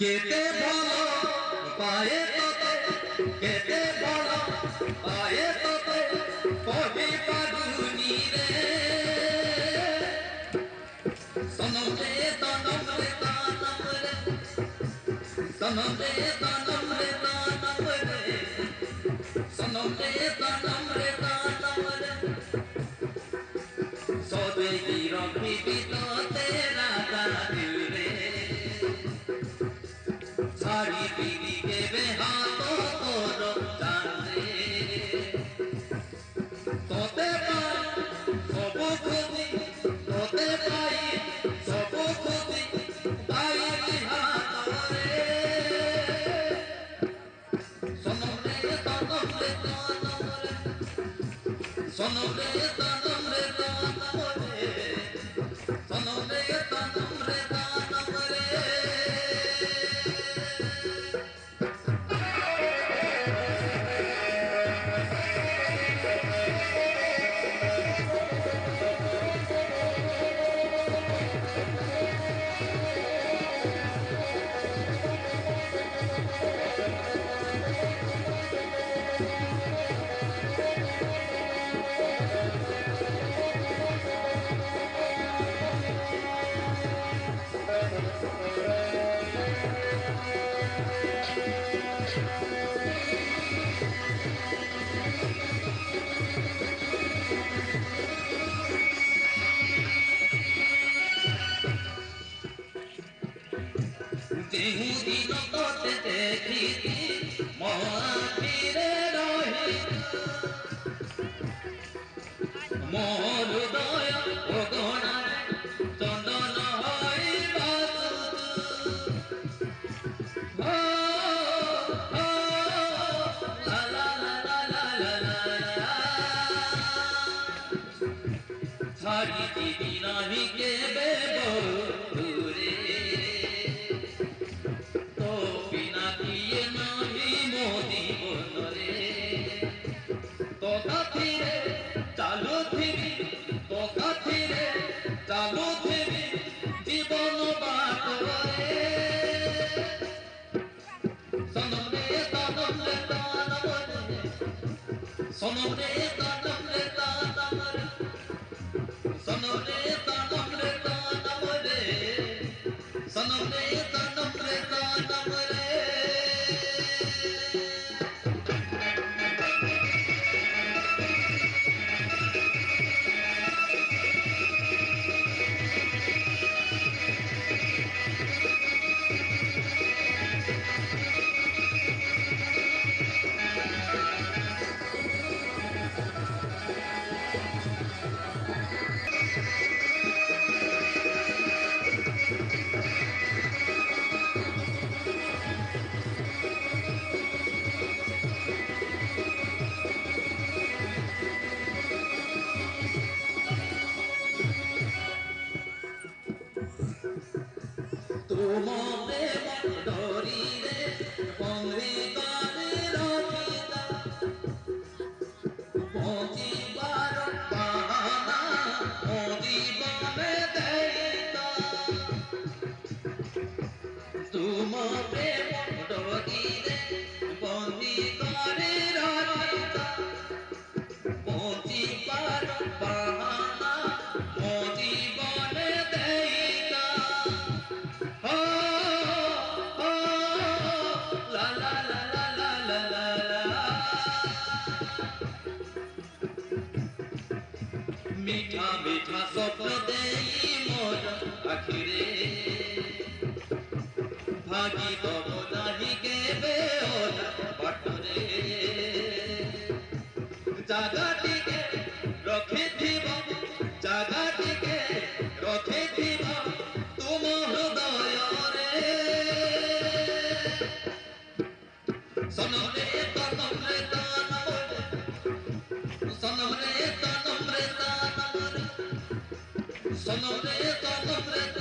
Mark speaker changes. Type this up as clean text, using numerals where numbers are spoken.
Speaker 1: केते भालो पाए तोते केते भालो पाए तोते कोई पागुनी रे सनम रे तनम रे तनम रे सनम रे तनम रे तनम रे सनम रे तनम रे तनम रे सोते की रखी भी तो तेरा दिल रे सारी पीली के बेहातों तो जाने तोते पाई सबो खुदी तोते पाई सबो खुदी पाई हाथों रे सनम रे तनम रे तनम रे सनम रे तनम रे तनम रे सनम रे तनम रे तनम रे केहू दिन तोते देखी मोहिरे रही मोर हृदय ओगणा चंदन होई ला ला ला ला ला ला ला छाड़ी दीदी नहीं के बेबो चालू थी जीवन बात सनम रे तनम रे तनम रे सनम रे तनम रे तनम रे सनम रे तनम रे तनम रे सनम रे तनम रे तनम रे तुम प्रेम डोरी रे बंदी करे रखिता पहुंची बार बहाना मोदी बने देता तुम प्रेम डोरी रे बंदी करे रखिता पहुंची बार बहाना मोदी बने देता मीठा मीठा स्वप्न देई मोर आखिरे भागी तब नाही के बेओला बाटरे जागा टिके रखिथिब जागा टिके रखिथिब तुम हृदय रे सनम रे तनम रे तनम रे सनम रे तनम रे तनम रे सनम रे तनम रे